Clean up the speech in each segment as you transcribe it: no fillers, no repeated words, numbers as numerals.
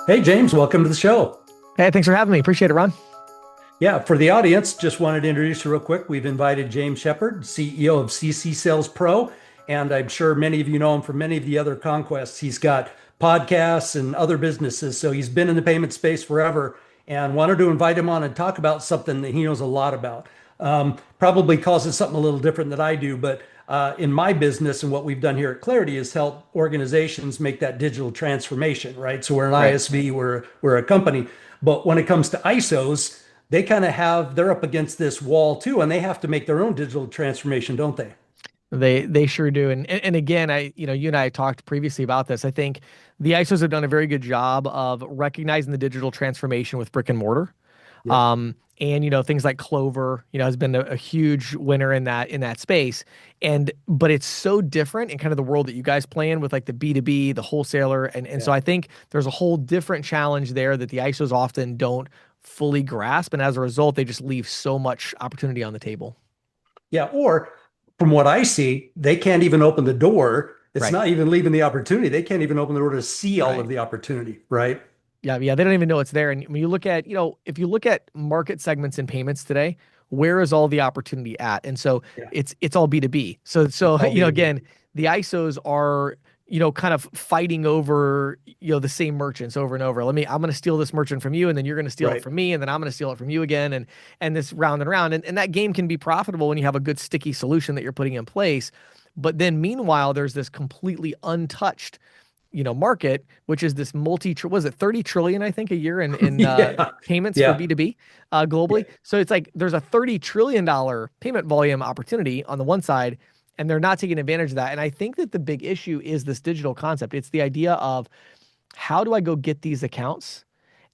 Hey, James, welcome to the show. Hey, thanks for having me. Appreciate it, Ron. Yeah, for the audience, just wanted to introduce you real quick. We've invited James Sheppard, CEO of CC Sales Pro, and I'm sure many of you know him from many of the other conquests. He's got podcasts and other businesses, so he's been in the payment space forever and wanted to invite him on and talk about something that he knows a lot about. Probably calls it something a little different than I do, but in my business and what we've done here at Clarity is help organizations make that digital transformation, right? So we're an Right. ISV, we're a company, but when it comes to ISOs, they kind of they're up against this wall too, and they have to make their own digital transformation, don't they? They sure do. And again, you and I talked previously about this. I think the ISOs have done a very good job of recognizing the digital transformation with brick and mortar. Yep. And things like Clover, has been a huge winner in that space. But it's so different in kind of the world that you guys play in with like the B2B, the wholesaler. And Yeah. so I think there's a whole different challenge there that the ISOs often don't fully grasp. And as a result, they just leave so much opportunity on the table. Yeah. Or from what I see, they can't even open the door. It's Right. not even leaving the opportunity. They can't even open the door to see all of Right. the opportunity, right? Yeah, yeah, they don't even know it's there. And when you look at, if you look at market segments in payments today, where is all the opportunity at? And so Yeah. it's all B2B. So All B2B. again, the ISOs are, kind of fighting over, the same merchants over and over. I'm going to steal this merchant from you, and then you're going to steal it Right. from me, and then I'm going to steal it from you again, and this round and round. And that game can be profitable when you have a good sticky solution that you're putting in place. But then meanwhile, there's this completely untouched market, which is this was it 30 trillion, I think, a year in Yeah. payments for Yeah. B2B Yeah. globally. So it's like there's a $30 trillion payment volume opportunity on the one side, and they're not taking advantage of that. And I think that the big issue is this digital concept. It's the idea of how do I go get these accounts?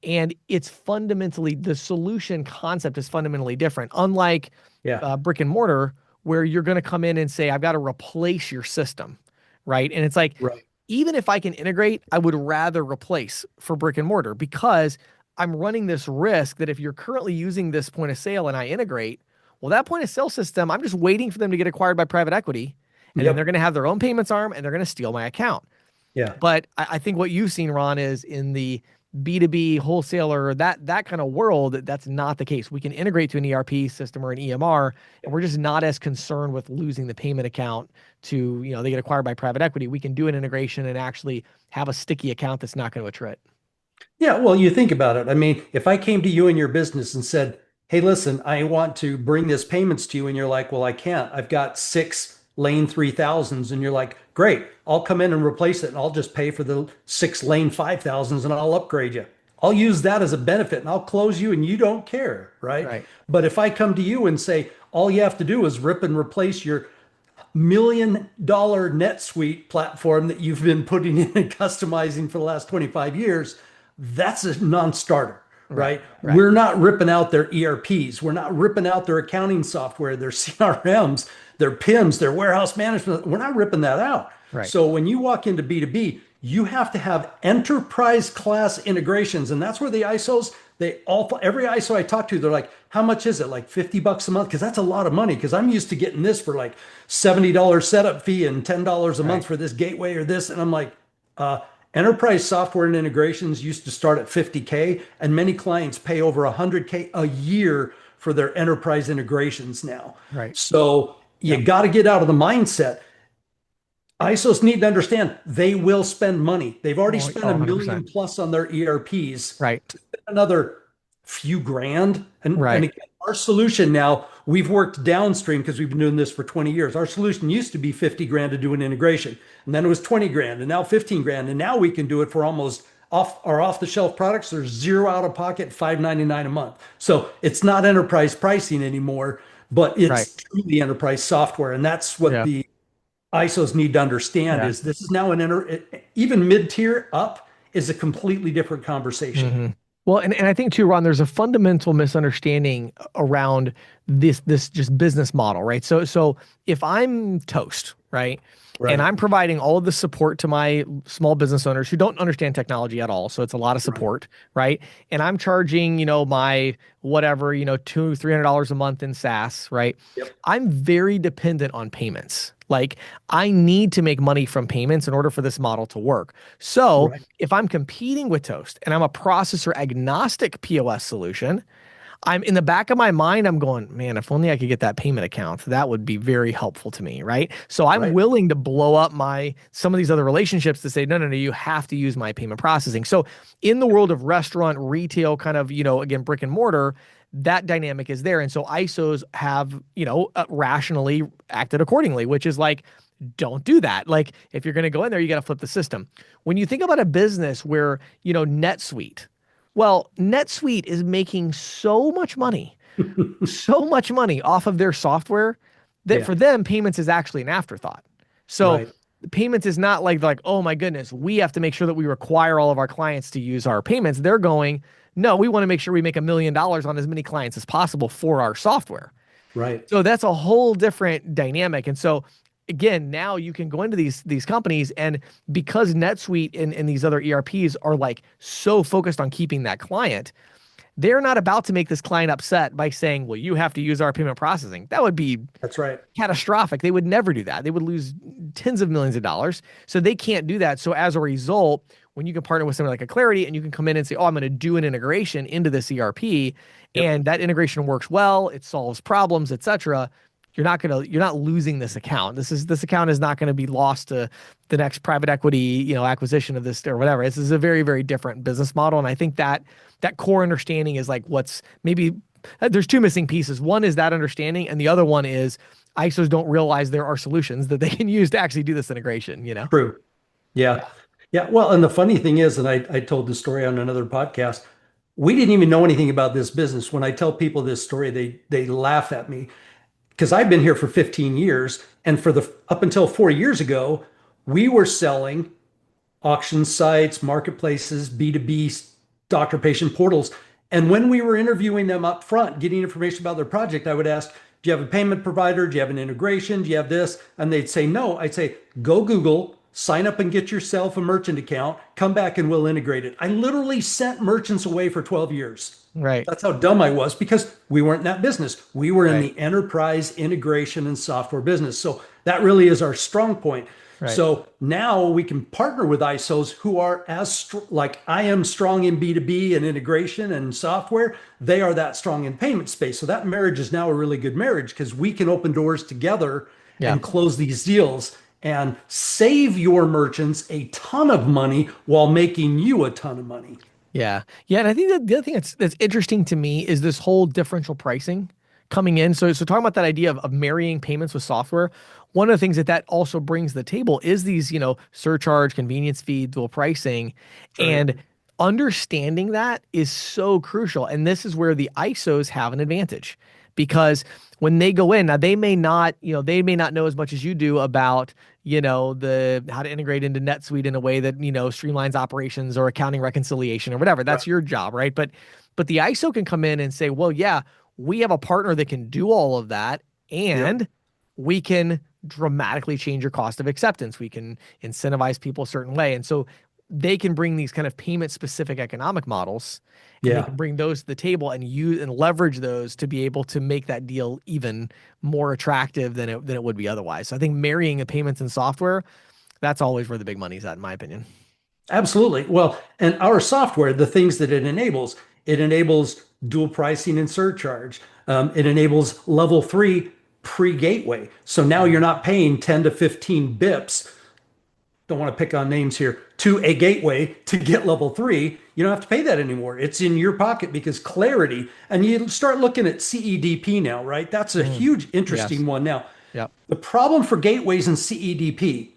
And it's fundamentally the solution concept is fundamentally different. Unlike Yeah. brick and mortar, where you're going to come in and say, I've got to replace your system, right? And it's like, Right. even if I can integrate, I would rather replace for brick and mortar because I'm running this risk that if you're currently using this point of sale and I integrate, well, that point of sale system, I'm just waiting for them to get acquired by private equity. And then they're Yep. going to have their own payments arm and they're going to steal my account. Yeah. But I think what you've seen, Ron, is in the B2B wholesaler, that kind of world, that's not the case. We can integrate to an ERP system or an EMR, and we're just not as concerned with losing the payment account to, they get acquired by private equity. We can do an integration and actually have a sticky account that's not going to attrit. Yeah, well, you think about it. I mean, if I came to you in your business and said, "Hey, listen, I want to bring this payments to you," and you're like, "Well, I can't. I've got six lane 3000s," and you're like, "Great, I'll come in and replace it, and I'll just pay for the six lane 5000s, and I'll upgrade you. I'll use that as a benefit, and I'll close you, and you don't care, right?" Right. But if I come to you and say, "All you have to do is rip and replace your $1 million NetSuite platform that you've been putting in and customizing for the last 25 years," that's a non-starter, Right. right? Right. We're not ripping out their ERPs. We're not ripping out their accounting software, their CRMs, their PIMs, their warehouse management. We're not ripping that out. Right. So when you walk into B2B, you have to have enterprise class integrations. And that's where the ISOs, every ISO I talk to, they're like, "How much is it? Like $50 a month?" Because that's a lot of money. Because I'm used to getting this for like $70 setup fee and $10 a month Right. for this gateway or this. And I'm like, uh, enterprise software and integrations used to start at 50K, and many clients pay over 100K a year for their enterprise integrations now. Right. So you Yep. got to get out of the mindset. ISOs need to understand they will spend money. They've already Oh, spent oh, a million 100%. plus on their ERPs. Right. To spend another few grand. And Right. again, our solution now, we've worked downstream because we've been doing this for 20 years. Our solution used to be 50 grand to do an integration. And then it was 20 grand and now 15 grand. And now we can do it for almost off the shelf products. There's zero out of pocket, 5.99 a month. So it's not enterprise pricing anymore, but Right. it's truly enterprise software. And that's what Yeah. the ISOs need to understand Yeah. is this is now even mid-tier up is a completely different conversation. hmm Well, and I think too, Ron, there's a fundamental misunderstanding around this just business model, right? So if I'm Toast, right, And Right. I'm providing all of the support to my small business owners who don't understand technology at all. So it's a lot of Right. support, right? And I'm charging, my whatever, $200-300 a month in SaaS, right? Yep. I'm very dependent on payments. Like I need to make money from payments in order for this model to work. So Right. if I'm competing with Toast and I'm a processor agnostic POS solution, I'm in the back of my mind, I'm going, man, if only I could get that payment account, that would be very helpful to me, right? So I'm Right. willing to blow up some of these other relationships to say, no, no, no, you have to use my payment processing. So in the world of restaurant, retail, kind of, again, brick and mortar, that dynamic is there. And so ISOs have, rationally acted accordingly, which is like, don't do that. Like if you're going to go in there, you got to flip the system. When you think about a business where, NetSuite, well, NetSuite is making so much money off of their software that Yeah. for them, payments is actually an afterthought. So Right. payments is not like, oh my goodness, we have to make sure that we require all of our clients to use our payments. They're going, no, we want to make sure we make $1 million on as many clients as possible for our software. Right. So that's a whole different dynamic. And so again, now you can go into these companies, and because NetSuite and these other ERPs are like so focused on keeping that client, they're not about to make this client upset by saying, well, you have to use our payment processing. That would be That's right. catastrophic. They would never do that. They would lose tens of millions of dollars. So they can't do that. So as a result, when you can partner with somebody like a Clarity and you can come in and say, oh, I'm going to do an integration into this ERP, Yep. and that integration works well, it solves problems, etc., you're not losing this account. This account is not going to be lost to the next private equity, acquisition of this or whatever. This is a very, very different business model. And I think that core understanding is like what's maybe there's two missing pieces. One is that understanding, and the other one is ISOs don't realize there are solutions that they can use to actually do this integration. True. Yeah. Yeah. Yeah. Well, and the funny thing is, and I told this story on another podcast, we didn't even know anything about this business. When I tell people this story, they laugh at me because I've been here for 15 years. And for the up until 4 years ago, we were selling auction sites, marketplaces, B2B, doctor patient portals. And when we were interviewing them up front, getting information about their project, I would ask, do you have a payment provider? Do you have an integration? Do you have this? And they'd say, no. I'd say, go Google, sign up and get yourself a merchant account, come back and we'll integrate it. I literally sent merchants away for 12 years. Right. That's how dumb I was because we weren't in that business. We were in Right. the enterprise integration and software business. So that really is our strong point. Right. So now we can partner with ISOs who are like I am strong in B2B and integration and software. They are that strong in payment space. So that marriage is now a really good marriage because we can open doors together Yeah. and close these deals and save your merchants a ton of money while making you a ton of money. Yeah. Yeah. And I think that the other thing that's interesting to me is this whole differential pricing coming in. So talking about that idea of marrying payments with software, one of the things that also brings to the table is these, surcharge, convenience fee, dual pricing. Right. And understanding that is so crucial. And this is where the ISOs have an advantage because when they go in, now they may not know as much as you do about, the how to integrate into NetSuite in a way that, streamlines operations or accounting reconciliation or whatever. That's Right. your job, right? But the ISO can come in and say, well, yeah, we have a partner that can do all of that, and we can dramatically change your cost of acceptance. We can incentivize people a certain way. And so they can bring these kind of payment specific economic models, and they Yeah. can bring those to the table and use and leverage those to be able to make that deal even more attractive than it would be otherwise. So I think marrying the payments and software, that's always where the big money's at, in my opinion. Absolutely. Well, and our software, the things that it enables dual pricing and surcharge. It enables level 3 pre-gateway. So now you're not paying 10 to 15 bips. Don't want to pick on names here to a gateway to get level 3. You don't have to pay that anymore. It's in your pocket because Clarity, and you start looking at CEDP now, right? That's a huge, interesting one now. Yeah. The problem for gateways and CEDP,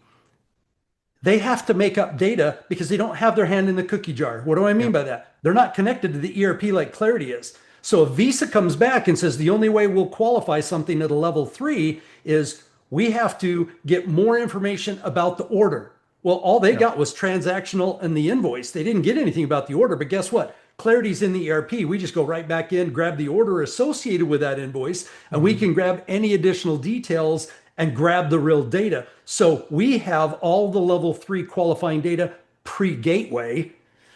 they have to make up data because they don't have their hand in the cookie jar. What do I mean by that? They're not connected to the ERP like Clarity is. So if Visa comes back and says the only way we'll qualify something at a level 3 is we have to get more information about the order. Well, all they got was transactional and the invoice. They didn't get anything about the order, but guess what? Clarity's in the ERP. We just go right back in, grab the order associated with that invoice, and we can grab any additional details and grab the real data. So we have all the level 3 qualifying data pre-gateway.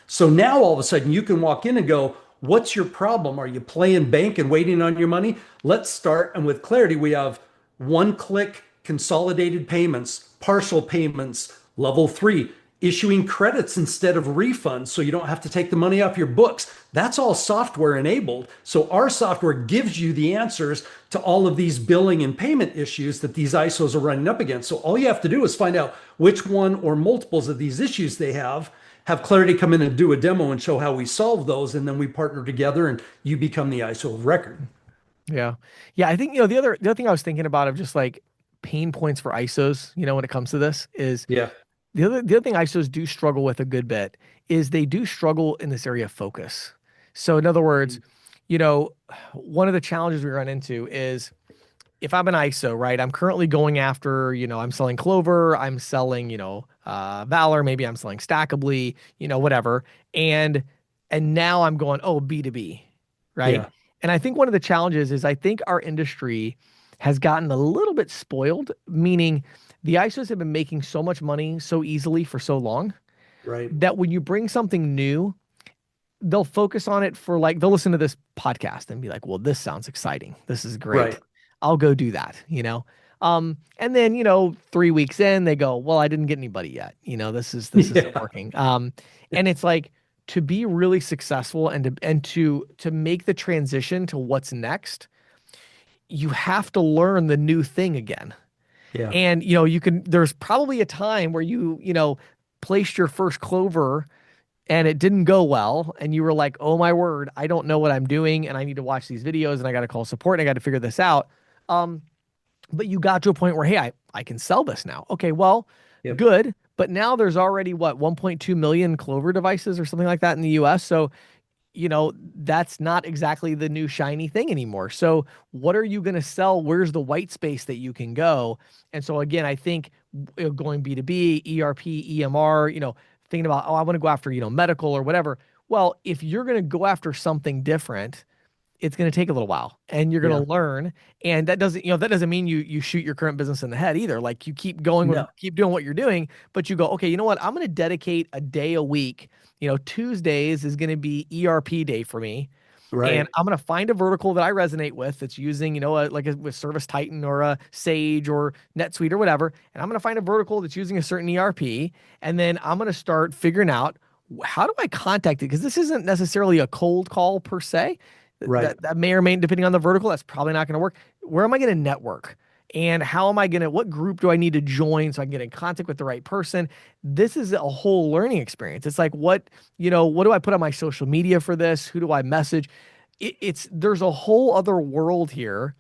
So now all of a sudden you can walk in and go, what's your problem? Are you playing bank and waiting on your money? Let's start. And with Clarity, we have one click consolidated payments, partial payments, level 3, issuing credits instead of refunds so you don't have to take the money off your books. That's all software enabled. So our software gives you the answers to all of these billing and payment issues that these ISOs are running up against. So all you have to do is find out which one or multiples of these issues they have Clarity come in and do a demo and show how we solve those, and then we partner together and you become the ISO of record. Yeah. Yeah. I think, the other thing I was thinking about of just like pain points for ISOs, when it comes to this is Yeah. the other thing ISOs do struggle with a good bit is they do struggle in this area of focus. So in other words, you know, one of the challenges we run into is if I'm an ISO, right, I'm currently going after, I'm selling Clover, I'm selling, Valor, maybe I'm selling Stackably, whatever. And now I'm going, oh, B2B, right? Yeah. And I think one of the challenges is I think our industry has gotten a little bit spoiled, meaning the ISOs have been making so much money so easily for so long Right. that when you bring something new, they'll focus on it for like, they'll listen to this podcast and be like, well, this sounds exciting. This is great. Right. I'll go do that. And then, 3 weeks in, they go, well, I didn't get anybody yet. This isn't Yeah. working. And it's like to be really successful and to make the transition to what's next, you have to learn the new thing again. Yeah. And, there's probably a time where placed your first Clover and it didn't go well. And you were like, oh my word, I don't know what I'm doing. And I need to watch these videos and I got to call support and I got to figure this out. But you got to a point where, hey, I can sell this now. Okay, well, Yep. good. But now there's already 1.2 million Clover devices or something like that in the US. So, that's not exactly the new shiny thing anymore. So what are you going to sell? Where's the white space that you can go? And so again, I think going B2B, ERP, EMR, thinking about, oh, I want to go after, medical or whatever. Well, if you're going to go after something different, it's going to take a little while and you're going Yeah. to learn. And that doesn't mean you shoot your current business in the head either. Like you keep going with, No. keep doing what you're doing, but you go, okay, you know what? I'm going to dedicate a day a week. Tuesdays is going to be ERP day for me. And Right. I'm going to find a vertical that I resonate with that's using, with Service Titan or a Sage or NetSuite or whatever. And I'm going to find a vertical that's using a certain ERP. And then I'm going to start figuring out how do I contact it? Because this isn't necessarily a cold call per se. Right. That may or may, depending on the vertical, that's probably not going to work. Where am I going to network? And how am I going to, what group do I need to join so I can get in contact with the right person? This is a whole learning experience. It's like, what do I put on my social media for this? Who do I message? There's a whole other world here.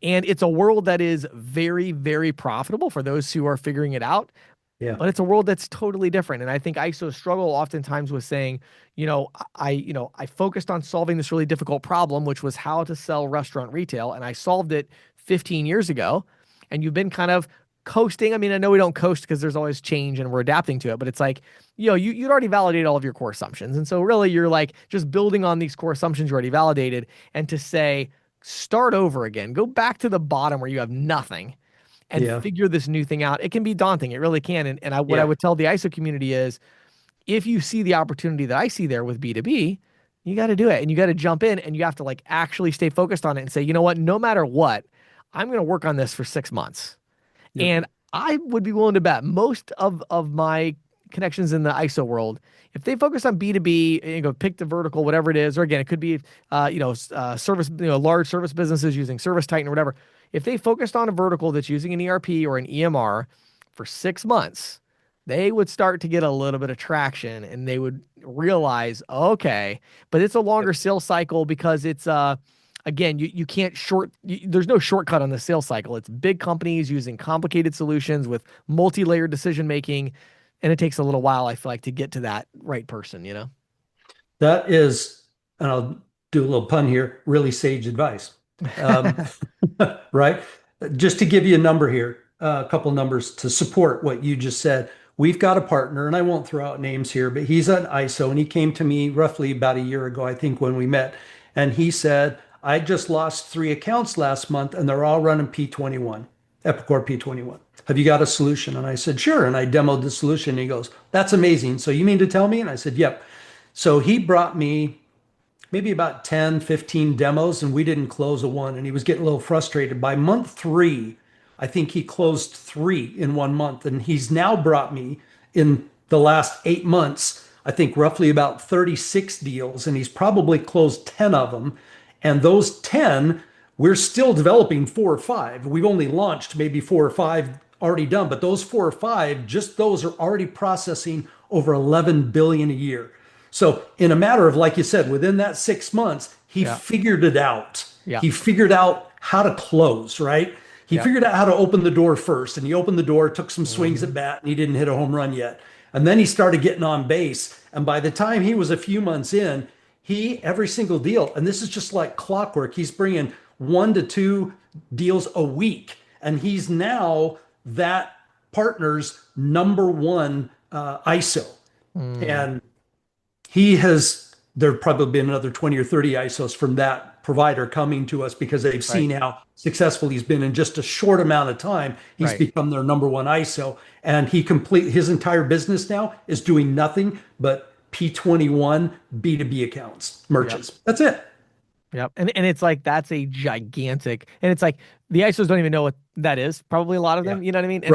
And it's a world that is very, very profitable for those who are figuring it out. Yeah. But it's a world that's totally different. And I think ISOs struggle oftentimes with saying, I focused on solving this really difficult problem, which was how to sell restaurant retail. And I solved it 15 years ago. And you've been kind of coasting. I mean, I know we don't coast because there's always change and we're adapting to it, but it's like, you'd already validated all of your core assumptions. And so really you're like just building on these core assumptions you already validated. And to say, start over again, go back to the bottom where you have nothing and Yeah. figure this new thing out. It can be daunting. It really can. And what I Yeah. would tell the ISO community is if you see the opportunity that I see there with B2B, you got to do it and you got to jump in and you have to like actually stay focused on it and say, you know what, no matter what, I'm going to work on this for 6 months. Yep. And I would be willing to bet most of my connections in the ISO world, if they focus on B2B, pick the vertical, whatever it is, or again, it could be, service, large service businesses using Service Titan or whatever. If they focused on a vertical that's using an ERP or an EMR for 6 months, they would start to get a little bit of traction and they would realize, okay, but it's a longer sales cycle because it's, again, you can't there's no shortcut on the sales cycle. It's big companies using complicated solutions with multi-layered decision making. And it takes a little while, I feel like, to get to that right person. That is, and I'll do a little pun here, really sage advice. Um, right? Just to give you a number here, a couple numbers to support what you just said. We've got a partner, and I won't throw out names here, but he's an ISO, and he came to me roughly about a year ago, I think, when we met. And he said, I just lost 3 accounts last month, and they're all running P21. Epicor P21. Have you got a solution? And I said, sure. And I demoed the solution. And he goes, that's amazing. So you mean to tell me? And I said, yep. So he brought me maybe about 10, 15 demos, and we didn't close a one. And he was getting a little frustrated. By month three, I think he closed three in 1 month. And he's now brought me in the last 8 months, I think roughly about 36 deals, and he's probably closed 10 of them. And those 10, we're still developing four or five. We've only launched maybe four or five already done, but those four or five, just those are already processing over 11 billion a year. So in a matter of, like you said, within that 6 months, he Yeah. figured it out. Yeah. He figured out how to close, right? He Yeah. figured out how to open the door first, and he opened the door, took some swings at bat, and he didn't hit a home run yet. And then he started getting on base. And by the time he was a few months in, every single deal, and this is just like clockwork, he's bringing 1 to 2 deals a week. And he's now that partner's number one ISO. And there've probably been another 20 or 30 ISOs from that provider coming to us because they've seen how successful he's been in just a short amount of time. He's become their number one ISO, and his entire business now is doing nothing but P21 B2B accounts, merchants. Yep. That's it. Yep. And it's like, that's a gigantic, and it's like the ISOs don't even know what that is. Probably a lot of them, you know what I mean? And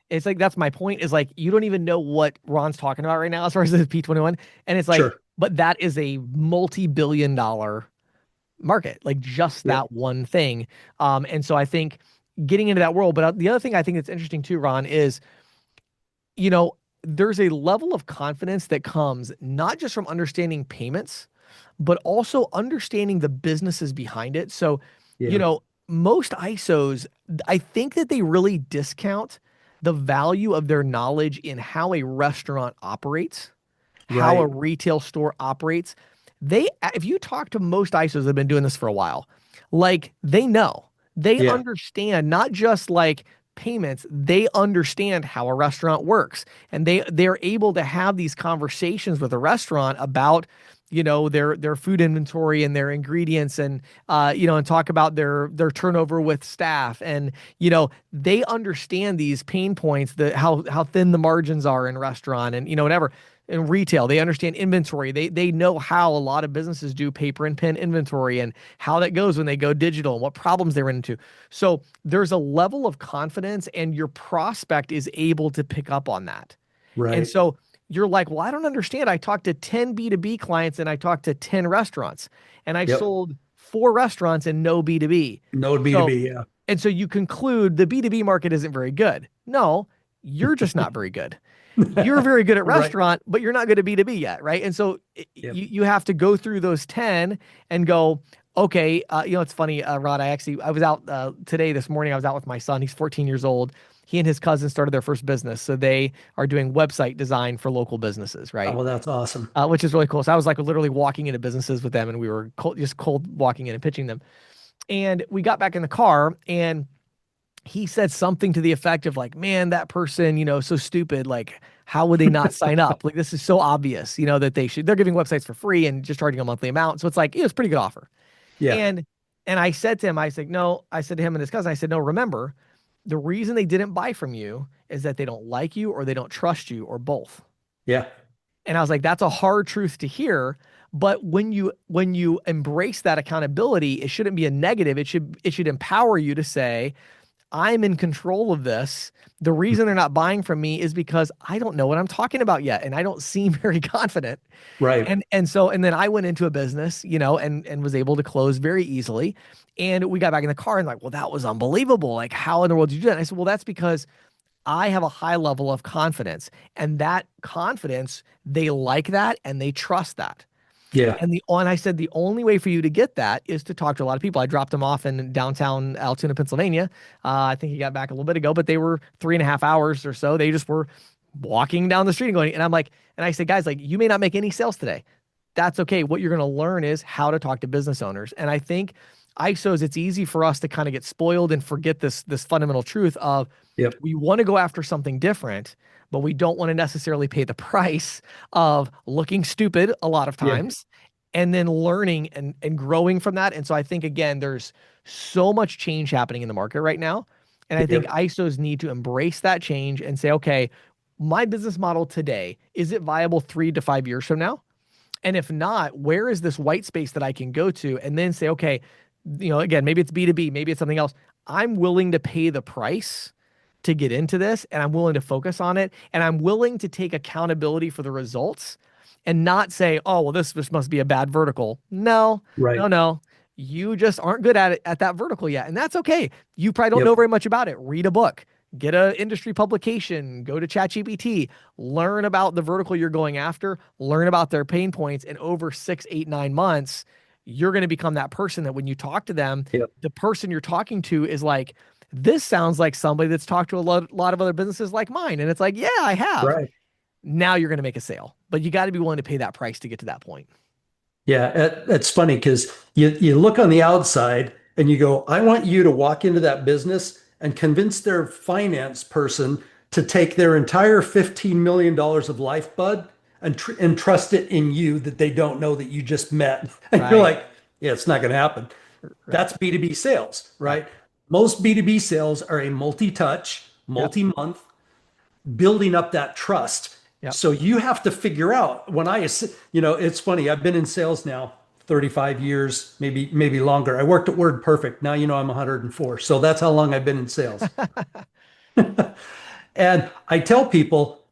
it's like, that's my point, is like, you don't even know what Ron's talking about right now as far as the P21. And it's like, but that is a multi-billion-dollar market, like just that one thing. And so I think getting into that world, but the other thing I think that's interesting too, Ron, is, there's a level of confidence that comes not just from understanding payments, but also understanding the businesses behind it. So, most ISOs, I think that they really discount the value of their knowledge in how a restaurant operates, how a retail store operates. If you talk to most ISOs that have been doing this for a while, like, they know, they understand not just like payments, they understand how a restaurant works, and they're able to have these conversations with a restaurant about their food inventory and their ingredients, and and talk about their turnover with staff, and they understand these pain points, how thin the margins are in restaurant, and whatever. In retail, they understand inventory. They know how a lot of businesses do paper and pen inventory, and how that goes when they go digital, and what problems they run into. So there's a level of confidence, and your prospect is able to pick up on that. And so you're like, well, I don't understand. I talked to 10 B2B clients, and I talked to 10 restaurants, and I sold 4 restaurants and no B2B. No B2B, And so you conclude the B2B market isn't very good. No, you're just not very good. You're very good at restaurant, but you're not good at B2B yet, right? And so you have to go through those 10 and go, okay, it's funny, Rod, I was out this morning, I was out with my son. He's 14 years old. He and his cousin started their first business. So they are doing website design for local businesses, right? Oh, well, that's awesome. Which is really cool. So I was like literally walking into businesses with them, and we were cold walking in and pitching them. And we got back in the car, and he said something to the effect of like, man, that person, so stupid. Like, how would they not sign up? Like, this is so obvious, that they're giving websites for free and just charging a monthly amount. So it's like, it's a pretty good offer. Yeah. And I said to him, I said to him and his cousin, I said, no, remember, the reason they didn't buy from you is that they don't like you, or they don't trust you, or both. Yeah. And I was like, that's a hard truth to hear. But when you embrace that accountability, it shouldn't be a negative. It should empower you to say, I'm in control of this. The reason they're not buying from me is because I don't know what I'm talking about yet, and I don't seem very confident. Right. And then I went into a business, and was able to close very easily. And we got back in the car, and like, well, that was unbelievable. Like, how in the world did you do that? And I said, well, that's because I have a high level of confidence, and that confidence, they like that and they trust that. Yeah. And I said, the only way for you to get that is to talk to a lot of people. I dropped him off in downtown Altoona, Pennsylvania. I think he got back a little bit ago, but they were 3.5 hours or so. They just were walking down the street and going, and I'm like, and I said, guys, like, you may not make any sales today. That's okay. What you're going to learn is how to talk to business owners. And I think ISOs, it's easy for us to kind of get spoiled and forget this fundamental truth of, we want to go after something different, but we don't want to necessarily pay the price of looking stupid a lot of times, and then learning and growing from that. And so I think, again, there's so much change happening in the market right now. And I think Yep. ISOs need to embrace that change and say, okay, my business model today, is it viable 3 to 5 years from now? And if not, where is this white space that I can go to? And then say, okay, again, maybe it's B2B, maybe it's something else. I'm willing to pay the price to get into this, and I'm willing to focus on it, and I'm willing to take accountability for the results and not say, oh, well, this must be a bad vertical. No, no, Right. no. You just aren't good at it at that vertical yet. And that's okay. You probably don't know Yep. very much about it. Read a book, get an industry publication, go to ChatGPT, learn about the vertical you're going after, learn about their pain points. And over 6, 8, 9 months, you're going to become that person that when you talk to them, Yep. the person you're talking to is like, this sounds like somebody that's talked to a lot of other businesses like mine. And it's like, yeah, I have. Right. Now you're going to make a sale, but you got to be willing to pay that price to get to that point. Yeah, it's funny because you look on the outside and you go, I want you to walk into that business and convince their finance person to take their entire $15 million of lifeblood and trust it in you that they don't know that you just met. And you're Right. like, yeah, it's not going to happen. Right. That's B2B sales, Yep. right? Most B2B sales are a multi-touch, Yep. multi-month building up that trust. Yep. So you have to figure out it's funny. I've been in sales now 35 years, maybe longer. I worked at WordPerfect. Now, I'm 104. So that's how long I've been in sales. And I tell people,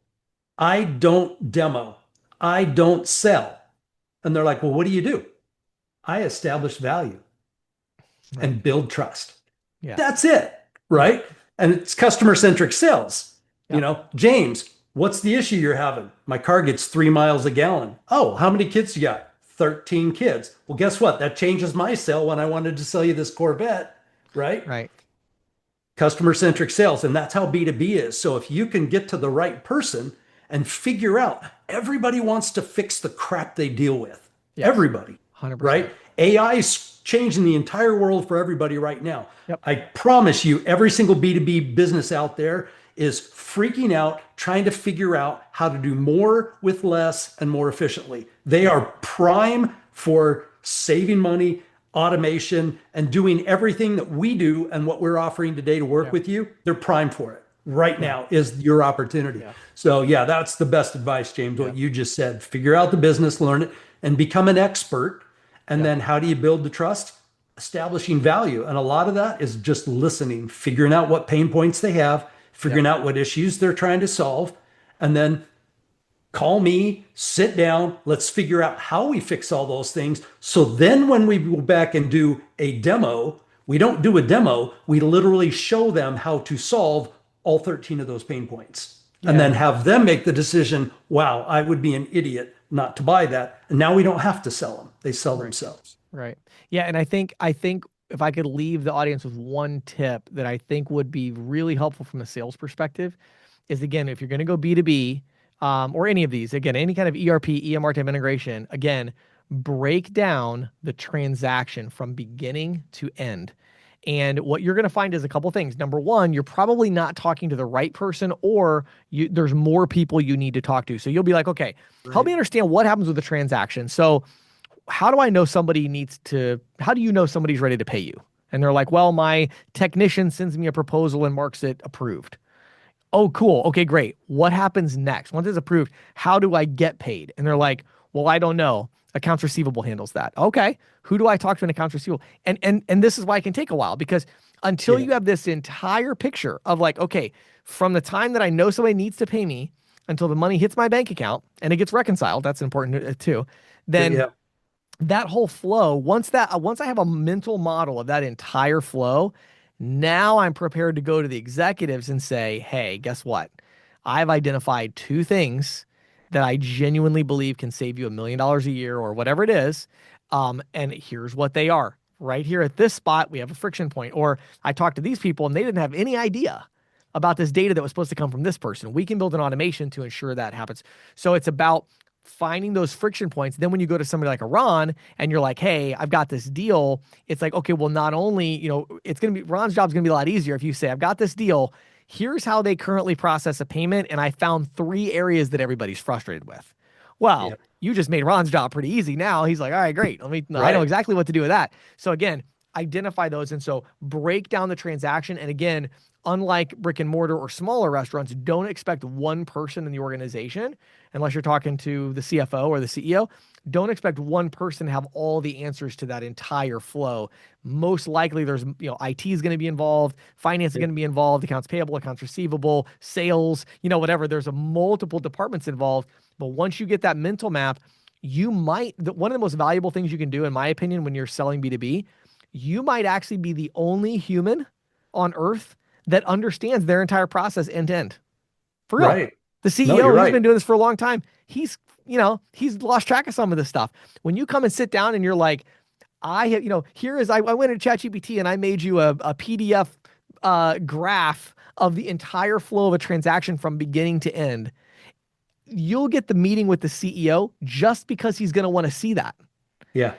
I don't demo. I don't sell. And they're like, well, what do you do? I establish value Right. and build trust. Yeah. That's it, Yep. right? And it's customer centric sales. Yep. James, what's the issue you're having? My car gets 3 miles a gallon. Oh, how many kids you got? 13 kids. Well, guess what? That changes my sale when I wanted to sell you this Corvette, right? Right. Customer centric sales. And that's how B2B is. So if you can get to the right person and figure out, everybody wants to fix the crap they deal with. Yes. Everybody, 100%. right? AI is changing the entire world for everybody right now. Yep. I promise you, every single B2B business out there is freaking out, trying to figure out how to do more with less and more efficiently. They are prime for saving money, automation, and doing everything that we do and what we're offering today to work Yeah. with you. They're prime for it. Right now is your opportunity. Yeah. So, yeah, that's the best advice, James, Yeah. what you just said. Figure out the business, learn it, and become an expert. And Yeah. then how do you build the trust? Establishing value. And a lot of that is just listening, figuring out what pain points they have, figuring out what issues they're trying to solve, and then call me, sit down, let's figure out how we fix all those things. So then when we go back and do a demo, we don't do a demo, we literally show them how to solve all 13 of those pain points. And then Yeah. have them make the decision, wow, I would be an idiot not to buy that. And now we don't have to sell them. They sell themselves. Right. Yeah. And I think if I could leave the audience with one tip that I think would be really helpful from a sales perspective is, again, if you're going to go B2B, or any of these, again, any kind of ERP, EMR type integration, again, break down the transaction from beginning to end. And what you're going to find is a couple things. Number one, you're probably not talking to the right person, or there's more people you need to talk to. So you'll be like, okay, help me understand what happens with the transaction. So how do you know somebody's ready to pay you? And they're like, well, my technician sends me a proposal and marks it approved. Oh, cool. Okay, great. What happens next? Once it's approved, how do I get paid? And they're like, well, I don't know. Accounts receivable handles that. Okay. Who do I talk to in accounts receivable? And this is why it can take a while, because until you have this entire picture of like, okay, from the time that I know somebody needs to pay me until the money hits my bank account and it gets reconciled, that's important too. Then Yeah. that whole flow, once I have a mental model of that entire flow, now I'm prepared to go to the executives and say, hey, guess what? I've identified 2 things that I genuinely believe can save you $1 million a year or whatever it is. And here's what they are. Right here at this spot, we have a friction point. Or I talked to these people and they didn't have any idea about this data that was supposed to come from this person. We can build an automation to ensure that happens. So it's about finding those friction points. Then when you go to somebody like a Ron and you're like, hey, I've got this deal. It's like, okay, well, not only, it's going to be, Ron's job is going to be a lot easier if you say, I've got this deal. Here's how they currently process a payment. And I found 3 areas that everybody's frustrated with. Well, you just made Ron's job pretty easy. Now he's like, all right, great. I know exactly what to do with that. So again, identify those. And so break down the transaction. And again, unlike brick and mortar or smaller restaurants, don't expect one person in the organization, unless you're talking to the CFO or the CEO. Don't expect one person to have all the answers to that entire flow. Most likely there's, IT is going to be involved, finance is going to be involved, accounts payable, accounts receivable, sales, whatever. There's multiple departments involved. But once you get that mental map, one of the most valuable things you can do, in my opinion, when you're selling B2B, you might actually be the only human on earth that understands their entire process end to end. For real. Right. The CEO, he's been doing this for a long time. He's lost track of some of this stuff. When you come and sit down and you're like, I went into ChatGPT and I made you a PDF graph of the entire flow of a transaction from beginning to end. You'll get the meeting with the CEO just because he's going to want to see that. Yeah.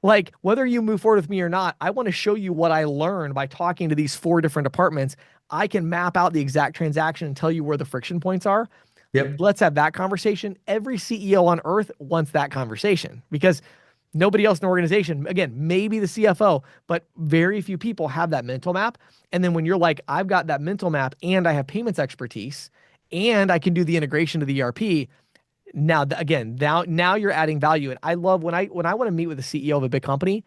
Like whether you move forward with me or not, I want to show you what I learned by talking to these 4 different departments. I can map out the exact transaction and tell you where the friction points are. Yep. Let's have that conversation. Every CEO on earth wants that conversation because nobody else in the organization, again, maybe the CFO, but very few people have that mental map. And then when you're like, I've got that mental map and I have payments expertise and I can do the integration to the ERP. Now you're adding value. And I love when I want to meet with the CEO of a big company,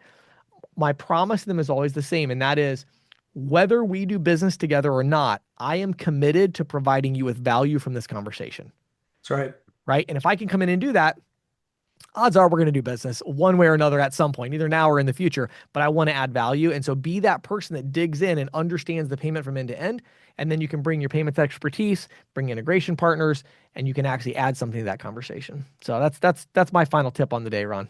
my promise to them is always the same. And that is, whether we do business together or not, I am committed to providing you with value from this conversation. That's right. Right. And if I can come in and do that, odds are we're going to do business one way or another at some point, either now or in the future, but I want to add value. And so be that person that digs in and understands the payment from end to end. And then you can bring your payments expertise, bring integration partners, and you can actually add something to that conversation. So that's my final tip on the day, Ron.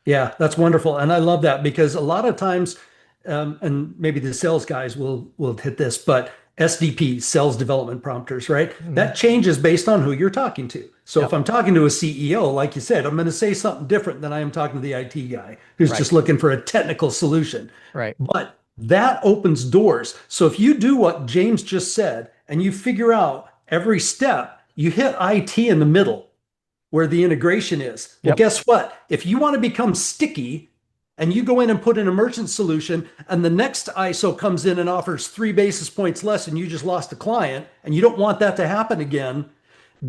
Yeah, that's wonderful. And I love that because a lot of times, and maybe the sales guys will hit this, but SDPs, sales development prompters, right? Mm-hmm. That changes based on who you're talking to. So if I'm talking to a CEO, like you said, I'm going to say something different than I am talking to the IT guy who's just looking for a technical solution. Right. But that opens doors. So if you do what James just said and you figure out every step, you hit IT in the middle where the integration is. Well, guess what? If you want to become sticky, and you go in and put in a merchant solution, and the next ISO comes in and offers 3 basis points less, and you just lost a client, and you don't want that to happen again,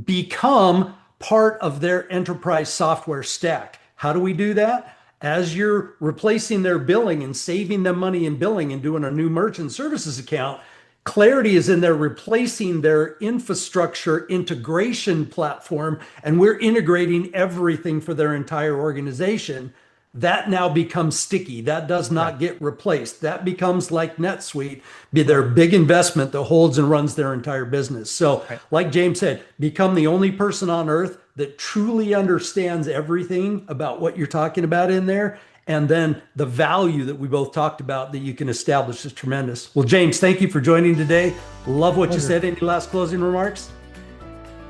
become part of their enterprise software stack. How do we do that? As you're replacing their billing and saving them money in billing and doing a new merchant services account, Clarity is in there replacing their infrastructure integration platform, and we're integrating everything for their entire organization. That now becomes sticky. That does not get replaced. That becomes like NetSuite, be their big investment that holds and runs their entire business. So like James said, become the only person on earth that truly understands everything about what you're talking about in there. And then the value that we both talked about that you can establish is tremendous. Well, James, thank you for joining today. Love what you said. Any last closing remarks?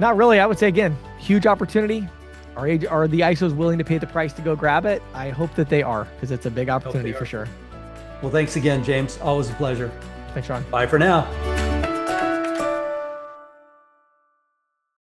Not really. I would say, again, huge opportunity. Are the ISOs willing to pay the price to go grab it? I hope that they are, because it's a big opportunity for sure. Well, thanks again, James. Always a pleasure. Thanks, Ron. Bye for now.